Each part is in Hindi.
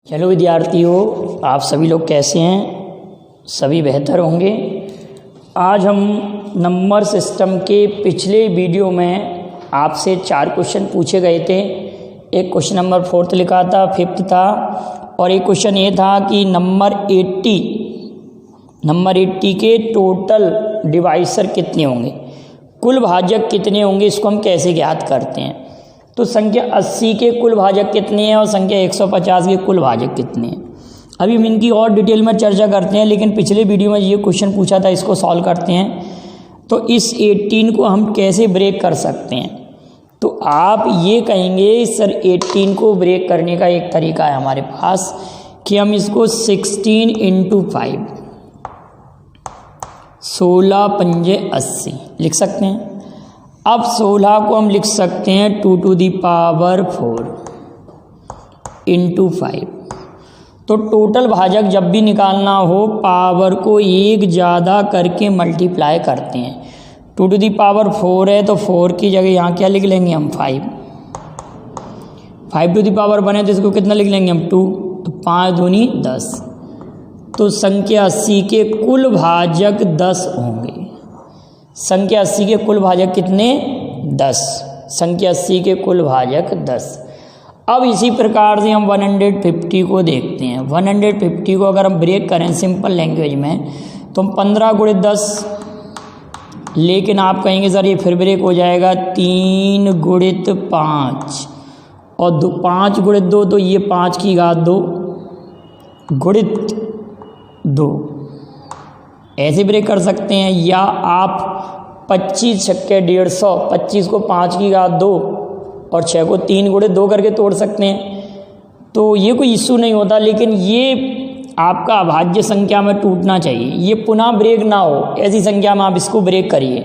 हेलो विद्यार्थियों, आप सभी लोग कैसे हैं? सभी बेहतर होंगे। आज हम नंबर सिस्टम के पिछले वीडियो में आपसे 4 क्वेश्चन पूछे गए थे। एक क्वेश्चन नंबर 4 लिखा था, 5 था, और एक क्वेश्चन ये था कि नंबर 80 के टोटल डिवाइसर कितने होंगे, कुल भाजक कितने होंगे, इसको हम कैसे ज्ञात करते हैं। तो संख्या 80 के कुल भाजक कितने हैं और संख्या 150 के कुल भाजक कितने हैं, अभी हम इनकी और डिटेल में चर्चा करते हैं। लेकिन पिछले वीडियो में ये क्वेश्चन पूछा था, इसको सॉल्व करते हैं। तो इस 18 को हम कैसे ब्रेक कर सकते हैं? तो आप ये कहेंगे सर 18 को ब्रेक करने का एक तरीका है हमारे पास कि हम इसको 16 × 5 16 पंजे 80 लिख सकते हैं। अब 16 को हम लिख सकते हैं 2 to the power 4 × 5। तो टोटल भाजक जब भी निकालना हो पावर को एक ज़्यादा करके मल्टीप्लाई करते हैं। 2 to the power 4 है तो 4 की जगह यहाँ क्या लिख लेंगे हम 5 to the power 1 है तो इसको कितना लिख लेंगे हम 2, तो 5 दूनी 10। तो संख्या 80 के कुल भाजक 10 होंगे। संख्या 80 के कुल भाजक कितने? 10। संख्या 80 के कुल भाजक 10। अब इसी प्रकार से हम 150 को देखते हैं। 150 को अगर हम ब्रेक करें सिंपल लैंग्वेज में तो हम 15 × 10, लेकिन आप कहेंगे सर ये फिर ब्रेक हो जाएगा 3 × 5 और 5 × 2, तो ये 5 की घात 2 × 2 ऐसे ब्रेक कर सकते हैं। या आप 25 छक्के 150, 25 को 5 की घात 2 और 6 को 3 × 2 करके तोड़ सकते हैं। तो ये कोई इशू नहीं होता, लेकिन ये आपका अभाज्य संख्या में टूटना चाहिए, ये पुनः ब्रेक ना हो। ऐसी संख्या में आप इसको ब्रेक करिए।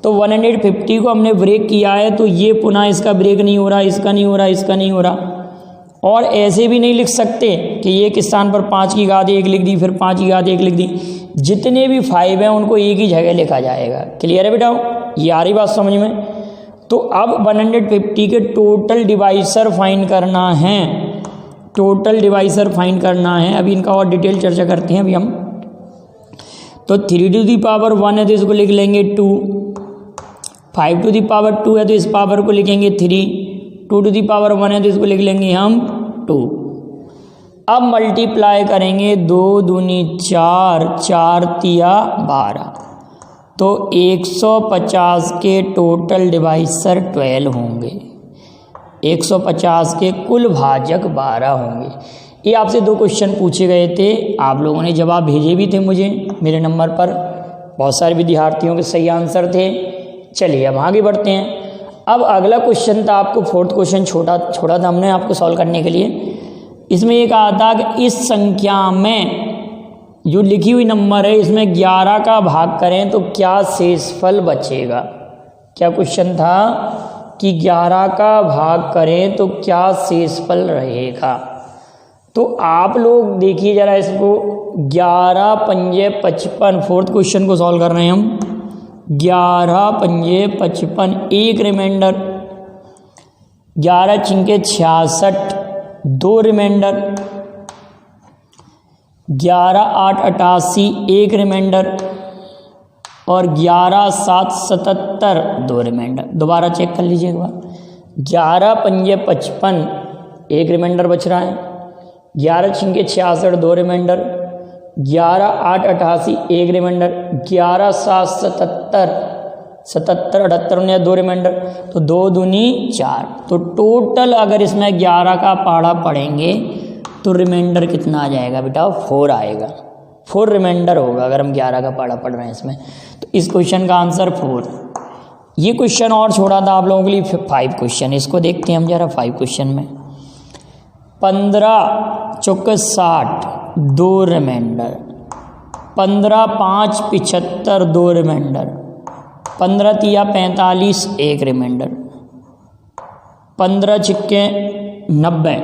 तो 150 को हमने ब्रेक किया है तो ये पुनः इसका ब्रेक नहीं हो रहा, इसका नहीं हो रहा, इसका नहीं हो रहा। और ऐसे भी नहीं लिख सकते कि एक स्थान पर 5 की घात 1 लिख दी, फिर 5 की घात 1 लिख दी। जितने भी 5 हैं उनको एक ही जगह लिखा जाएगा। क्लियर है बेटा? ये आ रही बात समझ में? तो अब 150 के टोटल डिवाइसर फाइंड करना है। टोटल डिवाइसर फाइंड करना है। अभी इनका और डिटेल चर्चा करते हैं अभी हम। तो 3 to the power 1 है तो इसको लिख लेंगे 2, 5 to the power 2 है तो इस पावर को लिखेंगे 3, 2 to the power 1 है तो इसको लिख लेंगे हम 2। अब मल्टीप्लाई करेंगे 2 दूनी 4, 4 तिया 12, तो 150 के टोटल डिवाइसर 12 होंगे। 150 के कुल भाजक 12 होंगे। ये आपसे 2 क्वेश्चन पूछे गए थे, आप लोगों ने जवाब भेजे भी थे मुझे मेरे नंबर पर। बहुत सारे विद्यार्थियों के सही आंसर थे। चलिए अब आगे बढ़ते हैं। अब अगला क्वेश्चन था, आपको 4th क्वेश्चन छोड़ा था हमने आपको सॉल्व करने के लिए। इसमें ये कहा था कि इस संख्या में जो लिखी हुई नंबर है इसमें 11 का भाग करें तो क्या शेषफल बचेगा। क्या क्वेश्चन था कि 11 का भाग करें तो क्या शेषफल रहेगा। तो आप लोग देखिए जरा इसको, 11 पंजे 55, 4th क्वेश्चन को सॉल्व कर रहे हैं हम। 11 पंजे 55, एक रिमाइंडर, 11 छिंके 66, 2 रिमाइंडर, 11 8 88, एक रिमाइंडर, और 11 7 77, 2 रिमाइंडर। दोबारा चेक कर लीजिए एक बार। 11 पंजे 55, एक रिमाइंडर बच रहा है, 11 छिंके 66, 2 रिमाइंडर, 11 8 88, एक रिमाइंडर, 11 7 77, 78 ने 2 रिमाइंडर, तो 2 दूनी 4। तो टोटल अगर इसमें 11 का पहाड़ा पढ़ेंगे तो रिमाइंडर कितना आ जाएगा बेटा? 4 आएगा। 4 रिमाइंडर होगा अगर हम 11 का पहाड़ा पढ़ रहे हैं इसमें। तो इस क्वेश्चन का आंसर 4। ये क्वेश्चन और छोड़ा था आप लोगों के लिए 5 क्वेश्चन, इसको देखते हैं हम जरा। 5 क्वेश्चन में 15 चौके 60, 2 रिमाइंडर, 15 5 75, 2 रिमाइंडर, 15 तिया 45, एक रिमाइंडर, 15 छिक्के 90,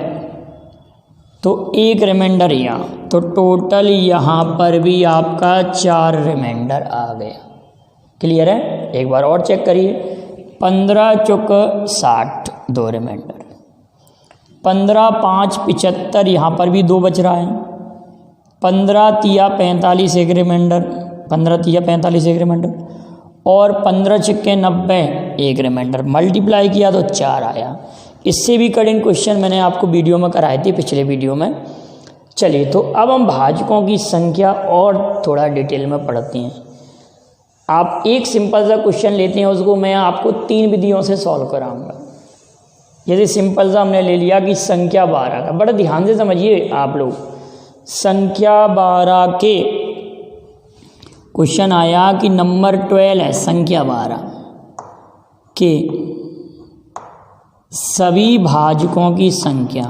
तो एक रिमाइंडर यहाँ। तो टोटल यहाँ पर भी आपका 4 रिमाइंडर आ गया। क्लियर है? एक बार और चेक करिए। 15 चौक 60, 2 रिमाइंडर। 15 5 75, यहाँ पर भी 2 बच रहा है। 15 तिया 45 एक रिमाइंडर, 15 तिया 45 एक रिमाइंडर, और 15 छिक्के 90 एक रिमाइंडर। मल्टीप्लाई किया तो 4 आया। इससे भी कठिन क्वेश्चन मैंने आपको वीडियो में कराए थे, पिछले वीडियो में। चलिए, तो अब हम भाजकों की संख्या और थोड़ा डिटेल में पढ़ते हैं। आप एक सिंपल सा क्वेश्चन लेते हैं, उसको मैं आपको 3 विधियों से सॉल्व कराऊंगा। जैसे सिंपल सा हमने ले लिया कि संख्या 12 का, बड़ा ध्यान से समझिए आप लोग। संख्या 12 के क्वेश्चन आया कि नंबर 12 है, संख्या 12 के सभी भाजकों की संख्या,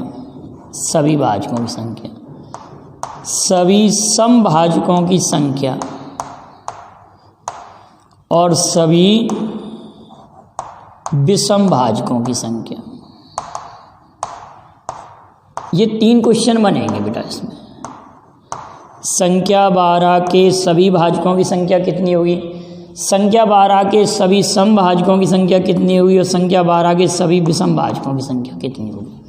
सभी भाजकों की संख्या, सभी समभाजकों की संख्या और सभी विषम भाजकों की संख्या। ये 3 क्वेश्चन बनेंगे बेटा इसमें। संख्या 12 के सभी भाजकों की संख्या कितनी होगी, संख्या 12 के सभी समभाजकों की संख्या कितनी होगी, और संख्या 12 के सभी विषम भाजकों की संख्या कितनी होगी।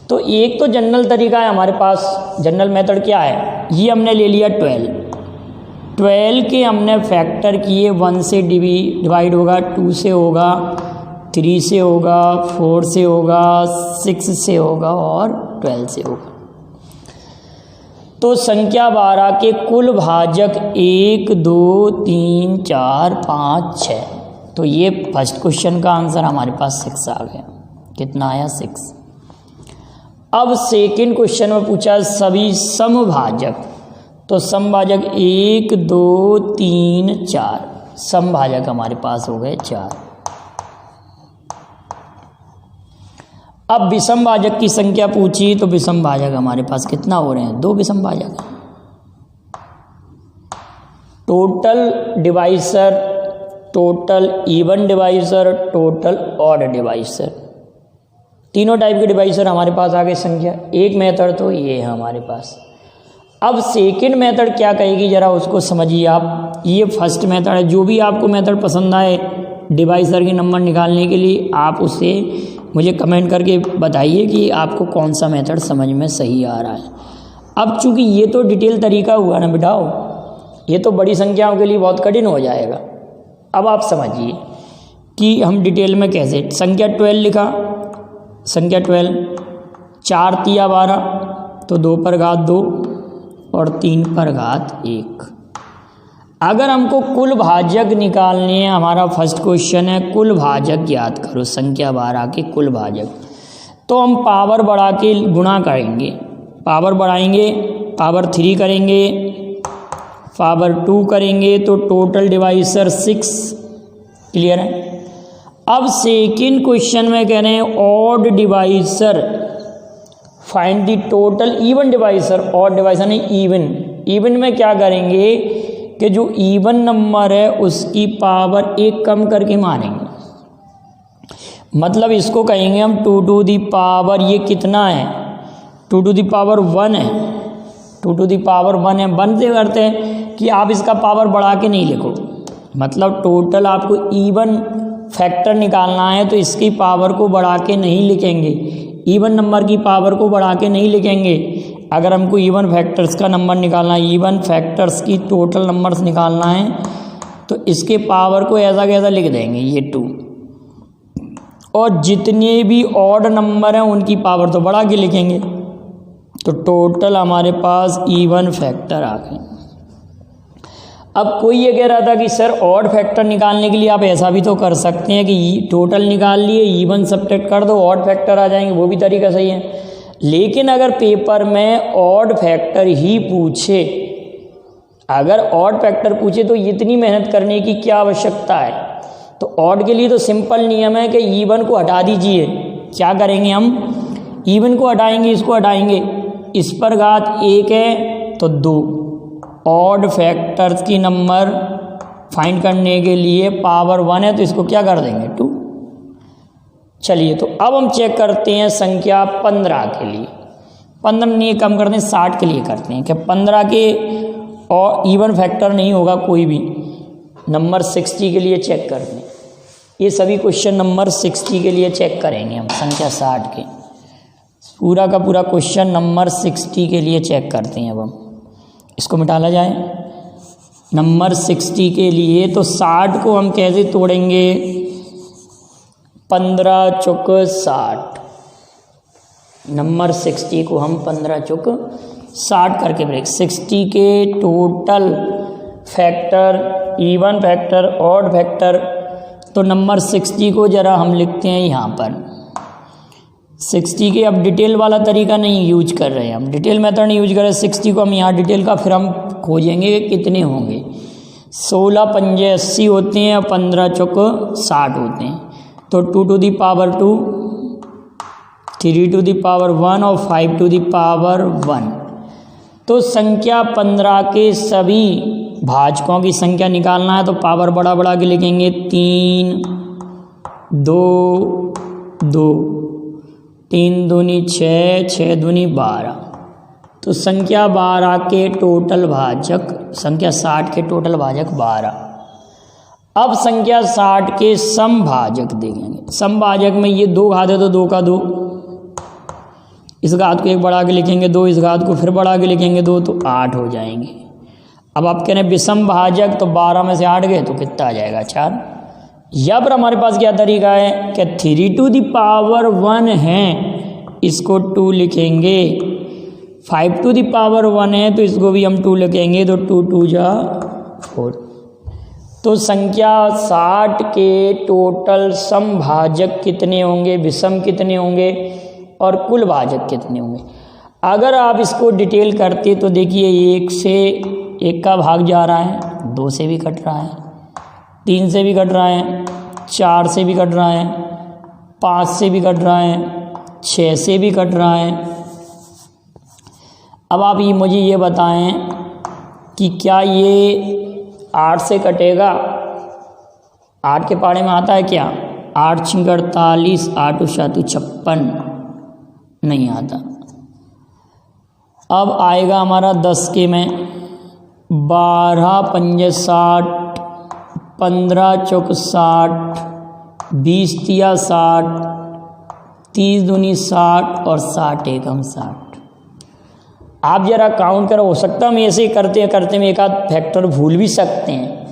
तो एक तो जनरल तरीका है हमारे पास, जनरल मेथड क्या है, ये हमने ले लिया 12 के हमने फैक्टर किए, 1 से डिवाइड होगा, 2 से होगा, 3 से होगा, 4 से होगा, 6 से होगा और 12 से होगा। तो संख्या 12 के कुल भाजक 1 2 3 4 5 6। तो ये फर्स्ट क्वेश्चन का आंसर हमारे पास 6 आ गया। कितना आया, 6। अब सेकंड क्वेश्चन में पूछा सभी समभाजक, तो समभाजक 1 2 3 4, समभाजक हमारे पास हो गए 4। अब विषम भाजक की संख्या पूछी, तो विषम भाजक हमारे पास कितना हो रहे हैं, 2 विषम भाजक। Total divisor, total even divisor, total odd divisor, तीनों टाइप के डिवाइसर हमारे पास आ गए संख्या। एक मेथड तो ये है हमारे पास। अब सेकंड मेथड क्या कहेगी जरा उसको समझिए आप। ये फर्स्ट मेथड है, जो भी आपको मेथड पसंद आए डिवाइसर के नंबर निकालने के लिए, आप उसे मुझे कमेंट करके बताइए कि आपको कौन सा मेथड समझ में सही आ रहा है। अब चूंकि ये तो डिटेल तरीका हुआ ना बेटाओ, ये तो बड़ी संख्याओं के लिए बहुत कठिन हो जाएगा। अब आप समझिए कि हम डिटेल में कैसे। संख्या 12 लिखा, संख्या 12, 4 तिया 12, तो 2 पर घात 2 और 3 पर घात 1। अगर हमको कुल भाजक निकालने हैं, हमारा फर्स्ट क्वेश्चन है कुल भाजक ज्ञात करो, संख्या 12 के कुल भाजक, तो हम पावर बढ़ा के गुणा करेंगे, पावर बढ़ाएंगे, पावर 3 करेंगे, पावर 2 करेंगे, तो टोटल डिवाइसर 6। क्लियर है। अब सेकंड क्वेश्चन में कह रहे हैं odd divisor, find the total even divisor, odd divisor नहीं इवन। इवन में क्या करेंगे कि जो इवन नंबर है उसकी पावर 1 कम करके मानेंगे। मतलब इसको कहेंगे हम 2 टू दी पावर, ये कितना है, 2 टू दी पावर 1 है, 2 टू दी पावर 1 है। 1 से करते हैं कि आप इसका पावर बढ़ा के नहीं लिखो, मतलब टोटल आपको इवन फैक्टर निकालना है तो इसकी पावर को बढ़ा के नहीं लिखेंगे, इवन नंबर की पावर को बढ़ा के नहीं लिखेंगे। अगर हमको इवन फैक्टर्स का नंबर निकालना है, इवन फैक्टर्स की टोटल नंबर्स निकालना है, तो इसके पावर को ऐसा कैसा लिख देंगे, ये 2। और जितने भी ऑड नंबर हैं उनकी पावर तो बढ़ा के लिखेंगे। तो टोटल हमारे पास इवन फैक्टर आ गए। अब कोई ये कह रहा था कि सर ऑड फैक्टर निकालने के लिए आप ऐसा भी तो कर सकते हैं कि टोटल निकाल लिए, इवन सब्ट्रैक्ट कर दो, ऑड फैक्टर आ जाएंगे, वो भी तरीका सही है। लेकिन अगर पेपर में ऑड फैक्टर ही पूछे, अगर ऑड फैक्टर पूछे तो इतनी मेहनत करने की क्या आवश्यकता है। तो ऑड के लिए तो सिंपल नियम है कि इवन को हटा दीजिए। क्या करेंगे हम, इवन को हटाएंगे, इसको हटाएंगे, इस पर घात 1 है तो 2। ऑड फैक्टर्स की नंबर फाइंड करने के लिए पावर 1 है तो इसको क्या कर देंगे, 2। चलिए, तो अब हम चेक करते हैं संख्या 15 के लिए। 15 नहीं कम करते हैं, 60 के लिए करते हैं कि 15 के और इवन फैक्टर नहीं होगा कोई भी। नंबर 60 के लिए चेक करते हैं। ये सभी क्वेश्चन नंबर 60 के लिए चेक करेंगे हम, संख्या 60 के। पूरा का पूरा क्वेश्चन नंबर 60 के लिए चेक करते हैं। अब हम इसको मिटाला जाए नंबर 60 के लिए, तो 60 को हम कैसे तोड़ेंगे, 15 चौक 60। नंबर 60 को हम 15 चौक 60 करके ब्रेक। 60 के total factor, even factor, odd factor, तो नंबर 60 को ज़रा हम लिखते हैं यहाँ पर 60 के। अब डिटेल वाला तरीका नहीं यूज कर रहे हैं, हम डिटेल मेथड नहीं यूज कर रहे हैं। 60 को हम यहाँ डिटेल का फिर हम खोजेंगे कितने होंगे। 16 पंजे 80 होते हैं और 15 चौक 60 होते हैं। तो 2 to the power 2, 3 to the power 1 और 5 टू दी पावर 1। तो संख्या 15 के सभी भाजकों की संख्या निकालना है तो पावर बढ़ा बढ़ा के लिखेंगे। 3 2 2, 3 दूनी 6, 6 दूनी 12। तो संख्या 12 के टोटल भाजक, संख्या 60 के टोटल भाजक 12। अब संख्या 60 के समभाजक देखेंगे। समभाजक में ये 2 घात है तो 2 का 2, इस घात को 1 बढ़ा के लिखेंगे 2, इस घात को फिर बढ़ा के लिखेंगे 2, तो 8 हो जाएंगे। अब आप कह रहे हैं विषम भाजक, तो 12 में से 8 गए तो कितना आ जाएगा, 4। या पर हमारे पास क्या तरीका है कि 3 टू दी पावर 1 है, इसको 2 लिखेंगे। 5 टू दी पावर 1 है तो इसको भी हम 2 लिखेंगे, तो 2 2 जा 4। तो संख्या 60 के टोटल समभाजक कितने होंगे, विषम कितने होंगे और कुल भाजक कितने होंगे। अगर आप इसको डिटेल करते तो देखिए 1 से 1 का भाग जा रहा है, 2 से भी कट रहा है, 3 से भी कट रहा है, 4 से भी कट रहा है, 5 से भी कट रहा है, 6 से भी कट रहा है। अब आप ये मुझे ये बताएं कि क्या ये 8 से कटेगा, 8 के पाड़े में आता है क्या, 8 × 48, 8 × 7 = 56, नहीं आता। अब आएगा हमारा 10 के में, 12 पंजे 60, 15 चौक 60, 20 तिया 60, 30 दूनी 60 और 60 एकम 60। आप जरा काउंट करो, हो सकता है हम ऐसे ही करते करते में एक आध फैक्टर भूल भी सकते हैं।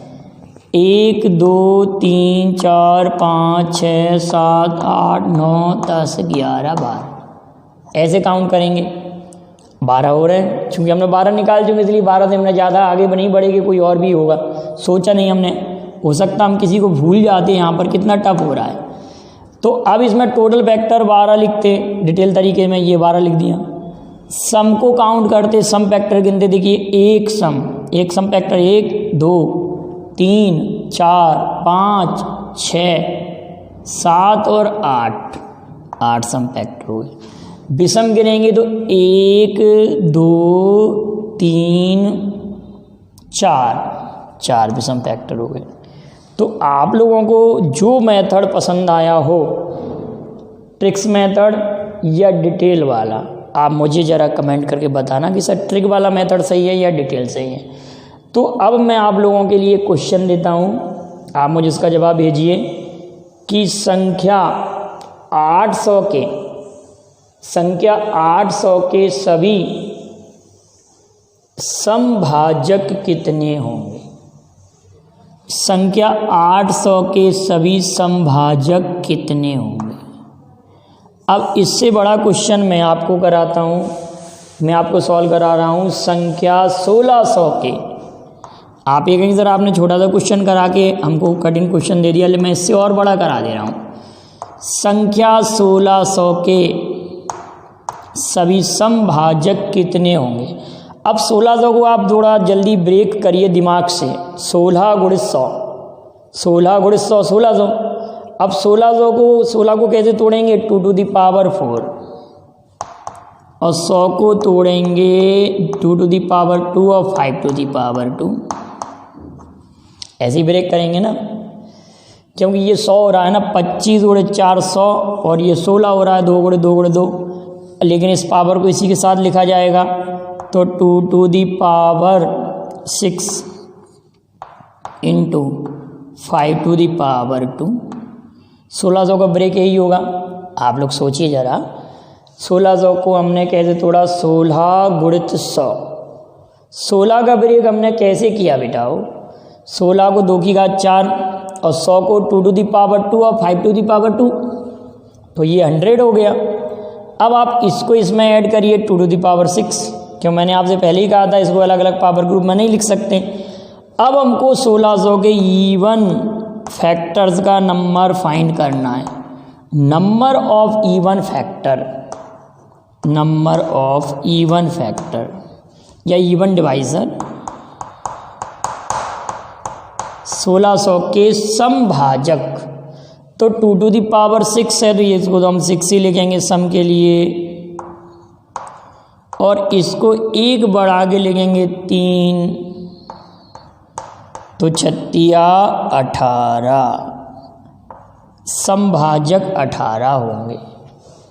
1 2 3 4 5 6 7 8 9 10 11 12 ऐसे काउंट करेंगे। 12 हो रहे हैं, चूँकि हमने 12 निकाल चुके इसलिए 12 से हमने ज़्यादा आगे नहीं बढ़ेगी, कोई और भी होगा, सोचा नहीं हमने। हो सकता हम किसी को भूल जाते हैं, यहाँ पर कितना टफ हो रहा है। तो अब इसमें टोटल फैक्टर 12 लिखते, डिटेल तरीके में ये 12 लिख दिया। सम को काउंट करते, सम फैक्टर गिनते, देखिए एक सम फैक्टर 1 2 3 4 5 6 7 और 8 सम फैक्टर हो गए। विषम गिनेंगे तो 1 2 3 4 विषम फैक्टर हो गए। तो आप लोगों को जो मेथड पसंद आया हो, ट्रिक्स मेथड या डिटेल वाला, आप मुझे ज़रा कमेंट करके बताना कि सर ट्रिक वाला मेथड सही है या डिटेल सही है। तो अब मैं आप लोगों के लिए क्वेश्चन देता हूँ, आप मुझे इसका जवाब भेजिए कि संख्या 800 के सभी समभाजक कितने होंगे। संख्या 800 के सभी समभाजक कितने होंगे। अब इससे बड़ा क्वेश्चन मैं आपको कराता हूँ, मैं आपको सॉल्व करा रहा हूँ संख्या 1600 के। आप ये कहीं सर आपने छोटा सा क्वेश्चन करा के हमको कठिन क्वेश्चन दे दिया, मैं इससे और बड़ा करा दे रहा हूँ। संख्या 1600 के सभी समभाजक कितने होंगे। अब 1600 को आप थोड़ा जल्दी ब्रेक करिए दिमाग से। 16 × 100, 16 × 100 1600। अब 16 को कैसे तोड़ेंगे, 2 टू दी पावर 4 और 100 को तोड़ेंगे 2 टू दी पावर 2 और 5 टू दी पावर 2। ऐसे ही ब्रेक करेंगे ना, क्योंकि ये 100 हो रहा है ना, 25 × 4 100 और ये 16 हो रहा है 2 × 2 × 2, लेकिन इस पावर को इसी के साथ लिखा जाएगा। तो 2 to the power 6 into 5 to the power 2। 1600 का ब्रेक यही होगा। आप लोग सोचिए ज़रा, 1600 को हमने कैसे तोड़ा, 16 गुणित 100। 16 का ब्रेक हमने कैसे किया बेटाओ, 16 को 2 की घात 4 और 100 को 2 टू द पावर 2 और 5 टू द पावर 2, तो ये 100 हो गया। अब आप इसको इसमें ऐड करिए 2 टू द पावर 6, क्यों मैंने आपसे पहले ही कहा था इसको अलग अलग पावर ग्रुप में नहीं लिख सकते। अब हमको 1600 के इवन फैक्टर्स का नंबर फाइंड करना है, number of even factor, number of even factor या इवन डिवाइजर। 1600 के समभाजक तो 2 टू द पावर 6 है, तो ये इसको तो हम 6 ही लिखेंगे सम के लिए, और इसको 1 बढ़ा के लिखेंगे 3, तो 36 18, समभाजक 18 होंगे।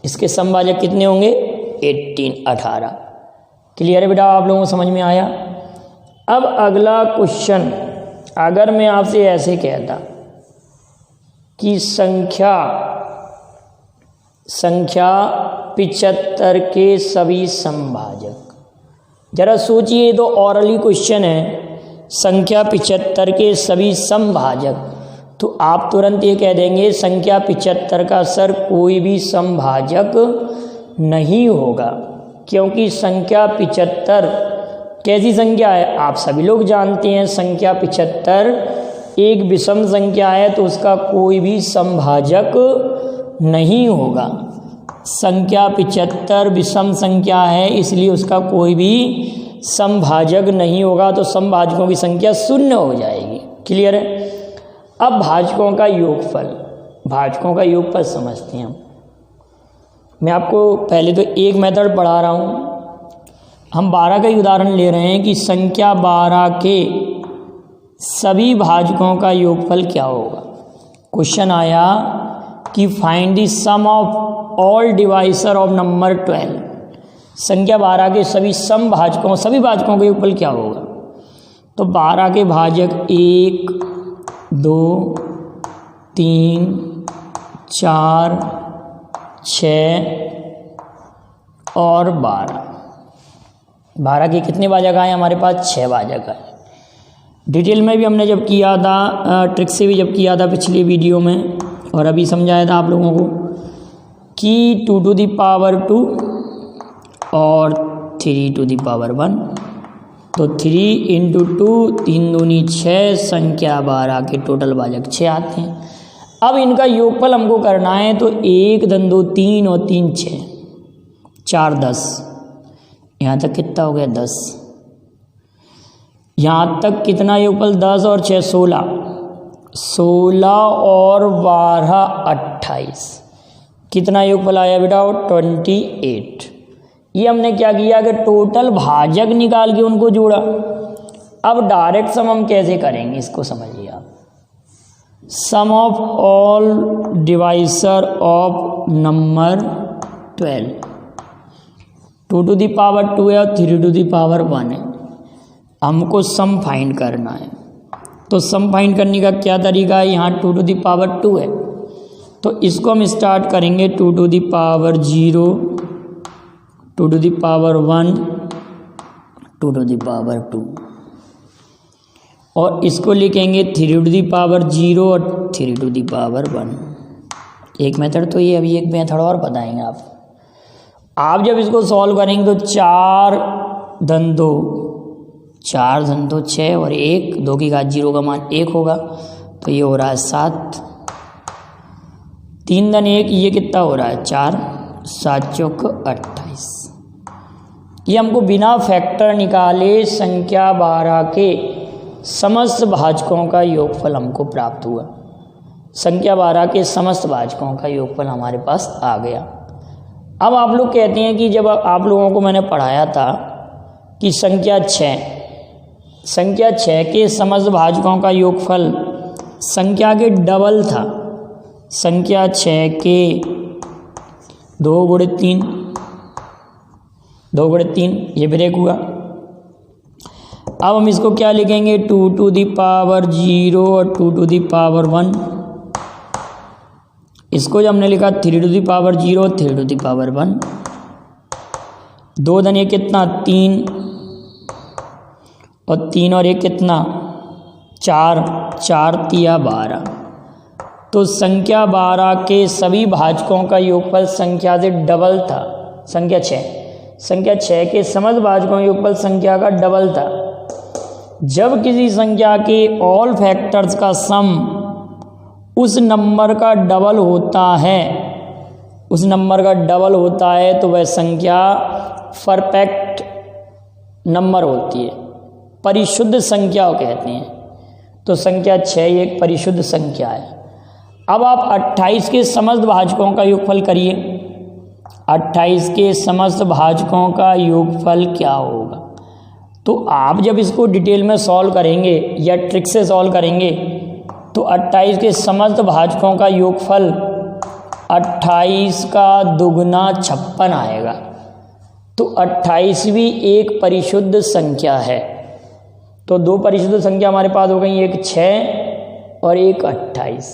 इसके समभाजक कितने होंगे, 18 18। क्लियर है बेटा, आप लोगों को समझ में आया। अब अगला क्वेश्चन, अगर मैं आपसे ऐसे कहता कि संख्या 75 के सभी समभाजक, जरा सोचिए, तो ऑरली क्वेश्चन है, संख्या 75 के सभी समभाजक, तो आप तुरंत ये कह देंगे संख्या 75 का सर कोई भी समभाजक नहीं होगा, क्योंकि संख्या 75 कैसी संख्या है, आप सभी लोग जानते हैं संख्या 75 एक विषम संख्या है, तो उसका कोई भी समभाजक नहीं होगा। संख्या 75 विषम संख्या है, इसलिए उसका कोई भी समभाजक नहीं होगा, तो समभाजकों की संख्या 0 हो जाएगी। क्लियर है। अब भाजकों का योगफल, भाजकों का योगफल समझते हैं हम। मैं आपको पहले तो एक मेथड पढ़ा रहा हूँ, हम 12 का ही उदाहरण ले रहे हैं कि संख्या 12 के सभी भाजकों का योगफल क्या होगा। क्वेश्चन आया कि find the sum of all divisor of number 12, संख्या 12 के सभी सम भाजकों, सभी भाजकों का योगफल क्या होगा। तो 12 के भाजक 1 2 3 4 6 और 12। 12 के कितने भाजक आए हमारे पास, 6 भाजक आए। डिटेल में भी हमने जब किया था, ट्रिक से भी जब किया था पिछली वीडियो में, और अभी समझाया था आप लोगों को कि 2 टू द पावर 2 और 3 टू द पावर 1, तो 3 इंटू 2 3 दूनी 6, संख्या 12 के टोटल भाजक 6 आते हैं। अब इनका योगफल हमको करना है, तो 1 2 3 और 3 6, 4 10, यहाँ तक कितना हो गया 10, यहाँ तक कितना योगफल 10 और 6 16, 16 और 12 28, कितना योगफल आया बेटा 28। ये हमने क्या किया कि टोटल भाजक निकाल के उनको जोड़ा। अब डायरेक्ट सम हम कैसे करेंगे इसको समझिए आप। Sum of all divisor of number 12, 2 to the power 2 है और 3 टू द पावर 1 है, हमको सम फाइंड करना है। तो सम फाइंड करने का क्या तरीका है, यहाँ 2 टू द पावर 2 है, तो इसको हम स्टार्ट करेंगे 2 to the power 0, 2 to the power 1, 2 to the power 2, और इसको लिखेंगे 3 टू द पावर 0 और 3 टू द पावर 1। एक मेथड तो ये, अभी एक मेथड और बताएंगे आप जब इसको सॉल्व करेंगे तो 4 धन 2 6 और 1, 2 की घात 0 का मान 1 होगा, तो ये हो रहा है 7। 3 धन 1, ये कितना हो रहा है 4, 7 चौक 28। ये हमको बिना फैक्टर निकाले संख्या 12 के समस्त भाजकों का योगफल हमको प्राप्त हुआ। संख्या 12 के समस्त भाजकों का योगफल हमारे पास आ गया। अब आप लोग कहते हैं कि जब आप लोगों को मैंने पढ़ाया था कि संख्या 6 के समस्त भाजकों का योगफल संख्या के डबल था। संख्या 6 के 2 गुणित 3, ये ब्रेक हुआ। अब हम इसको क्या लिखेंगे 2 टू द पावर 0 और 2 टू द पावर 1। इसको जो हमने लिखा 3 to the power 0 3 to the power 1। 2 धन 1 कितना 3 और 3 और 1 कितना 4, 4 तिया 12। तो संख्या 12 के सभी भाजकों का योगफल संख्या से डबल था, संख्या 6। संख्या 6 के समस्त भाजकों योगफल संख्या का डबल था। जब किसी संख्या के ऑल फैक्टर्स का सम उस नंबर का डबल होता है, उस नंबर का डबल होता है तो वह संख्या परफेक्ट नंबर होती है, परिशुद्ध संख्या कहते हैं। तो संख्या 6 एक परिशुद्ध संख्या है। अब आप 28 के समस्त भाजकों का योगफल करिए। 28 के समस्त भाजकों का योगफल क्या होगा? तो आप जब इसको डिटेल में सॉल्व करेंगे या ट्रिक से सॉल्व करेंगे तो 28 के समस्त भाजकों का योगफल 28 का दुगना 56 आएगा। तो 28 भी एक परिशुद्ध संख्या है। तो 2 परिशुद्ध संख्या हमारे पास हो गई, एक 6 और एक 28,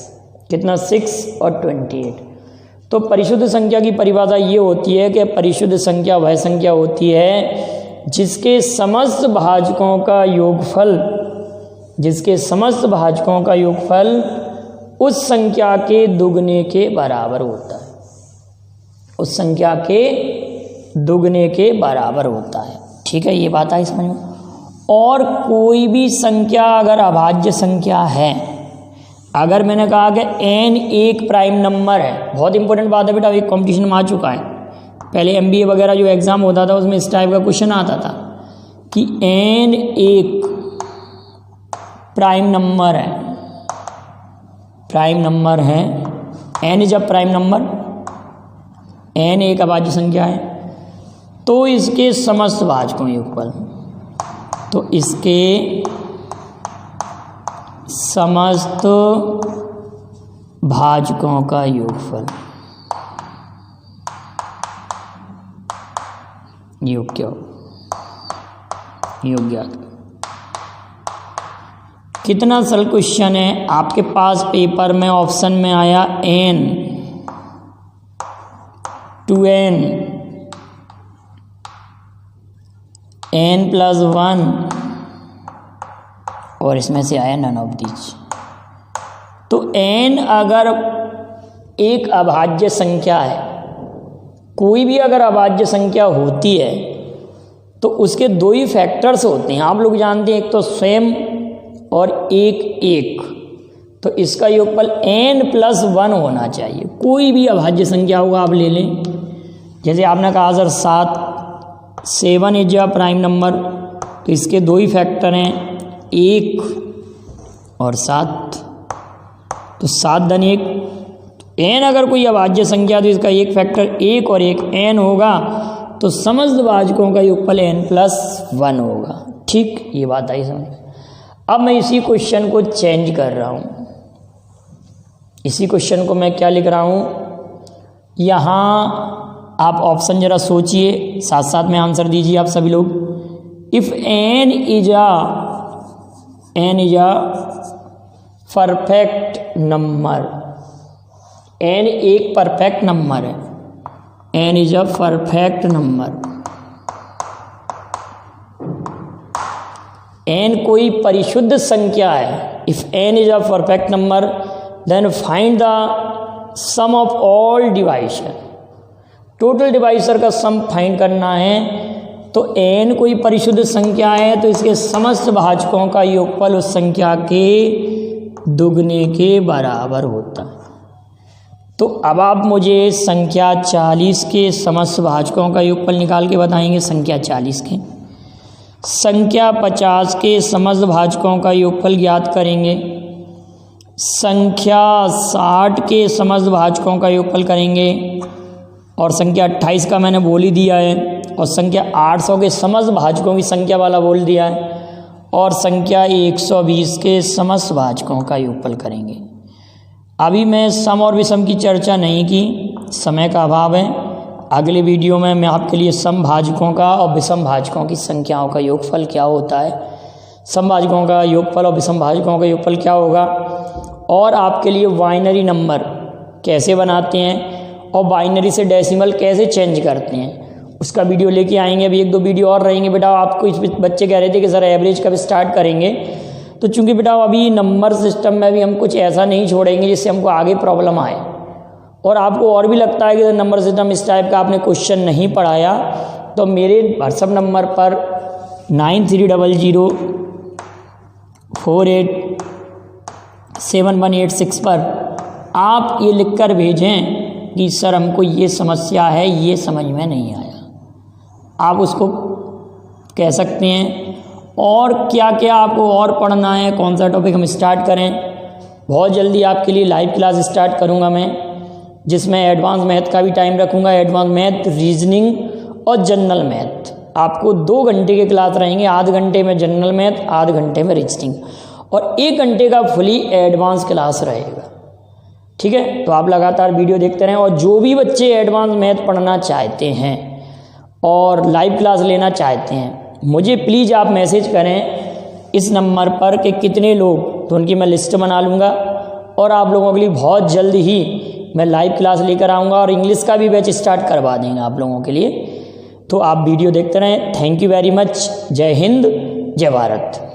कितना 6 और 28। तो परिशुद्ध संख्या की परिभाषा ये होती है कि परिशुद्ध संख्या वह संख्या होती है जिसके समस्त भाजकों का योगफल, जिसके समस्त भाजकों का योगफल उस संख्या के दुगने के बराबर होता है, उस संख्या के दुगने के बराबर होता है। ठीक है, ये बात आई समझ में। और कोई भी संख्या अगर अभाज्य संख्या है, अगर मैंने कहा कि n एक प्राइम नंबर है, बहुत इंपॉर्टेंट बात है बेटा, एक कॉम्पिटिशन में आ चुका है। पहले MBA वगैरह जो एग्ज़ाम होता था उसमें इस टाइप का क्वेश्चन आता था कि n एक प्राइम नंबर है, प्राइम नंबर है, n जब प्राइम नंबर, n एक अभाज्य संख्या है, तो इसके समस्त भाजकों योगफल, तो इसके समस्त भाजकों का योगफल योग क्या हो, योग ज्ञात। कितना सरल क्वेश्चन है, आपके पास पेपर में ऑप्शन में आया n 2n n+1 और इसमें से आया नन ऑफ दीज। तो n अगर एक अभाज्य संख्या है, कोई भी अगर अभाज्य संख्या होती है तो उसके 2 ही फैक्टर्स होते हैं, आप लोग जानते हैं, एक तो स्वयं और एक। तो इसका योगफल n+1 होना चाहिए। कोई भी अभाज्य संख्या होगा आप ले लें, जैसे आपने कहा sir 7 is a prime number, तो इसके 2 ही फैक्टर हैं, 1 और 7। तो 7 धन 1, n अगर कोई अभाज्य संख्या तो इसका एक फैक्टर 1 और एक n होगा, तो समस्त भाजकों का योगफल n+1 होगा। ठीक, ये बात आई समझ। अब मैं इसी क्वेश्चन को चेंज कर रहा हूँ। इसी क्वेश्चन को मैं क्या लिख रहा हूँ, यहाँ आप ऑप्शन जरा सोचिए, साथ साथ में आंसर दीजिए आप सभी लोग। If n is a perfect number, n एक परफेक्ट नंबर है, n is a perfect number, n कोई परिशुद्ध संख्या है, if n is a perfect number then find the sum of all divisor, total divisor का सम फाइंड करना है। तो n कोई परिशुद्ध संख्या है तो इसके समस्त भाजकों का योगफल उस संख्या के दुगने के बराबर होता है। तो अब आप मुझे संख्या 40 के समस्त भाजकों का योगफल निकाल के बताएंगे। संख्या 40 के, संख्या 50 के समस्त भाजकों का योगफल ज्ञात करेंगे, संख्या 60 के समस्त भाजकों का योगफल करेंगे, और संख्या 28 का मैंने बोल ही दिया है, और संख्या 800 के समस्त भाजकों की संख्या वाला बोल दिया है, और संख्या 120 के समस्त भाजकों का योगफल करेंगे। अभी मैं सम और विषम की चर्चा नहीं की, समय का अभाव है। अगले वीडियो में मैं आपके लिए सम भाजकों का और विषम भाजकों की संख्याओं का योगफल क्या होता है, सम भाजकों का योगफल और विषम भाजकों का योगफल क्या होगा, और आपके लिए बाइनरी नंबर कैसे बनाते हैं और बाइनरी से डेसिमल कैसे चेंज करते हैं, उसका वीडियो लेके आएंगे। अभी 1-2 वीडियो और रहेंगे बेटा। आपको इस बच्चे कह रहे थे कि सर एवरेज कब स्टार्ट करेंगे, तो चूंकि बेटा अभी नंबर सिस्टम में भी हम कुछ ऐसा नहीं छोड़ेंगे जिससे हमको आगे प्रॉब्लम आए, और आपको और भी लगता है कि नंबर सिस्टम इस टाइप का आपने क्वेश्चन नहीं पढ़ाया, तो मेरे व्हाट्सएप नंबर पर 9300487186 पर आप ये लिखकर भेजें कि सर हमको ये समस्या है, ये समझ में नहीं आया। आप उसको कह सकते हैं। और क्या क्या आपको और पढ़ना है, कौन सा टॉपिक हम स्टार्ट करें। बहुत जल्दी आपके लिए लाइव क्लास स्टार्ट करूंगा मैं, जिसमें एडवांस मैथ का भी टाइम रखूंगा। एडवांस मैथ, रीजनिंग और जनरल मैथ, आपको 2 घंटे के क्लास रहेंगे। आधे घंटे में जनरल मैथ, आधे घंटे में रीजनिंग, और 1 घंटे का फुली एडवांस क्लास रहेगा। ठीक है, तो आप लगातार वीडियो देखते रहें। और जो भी बच्चे एडवांस मैथ पढ़ना चाहते हैं और लाइव क्लास लेना चाहते हैं, मुझे प्लीज़ आप मैसेज करें इस नंबर पर कि कितने लोग, तो उनकी मैं लिस्ट बना लूँगा और आप लोगों के लिए बहुत जल्द ही मैं लाइव क्लास लेकर आऊँगा और इंग्लिश का भी बैच स्टार्ट करवा देंगे आप लोगों के लिए। तो आप वीडियो देखते रहें। Thank you very much. जय हिंद, जय भारत।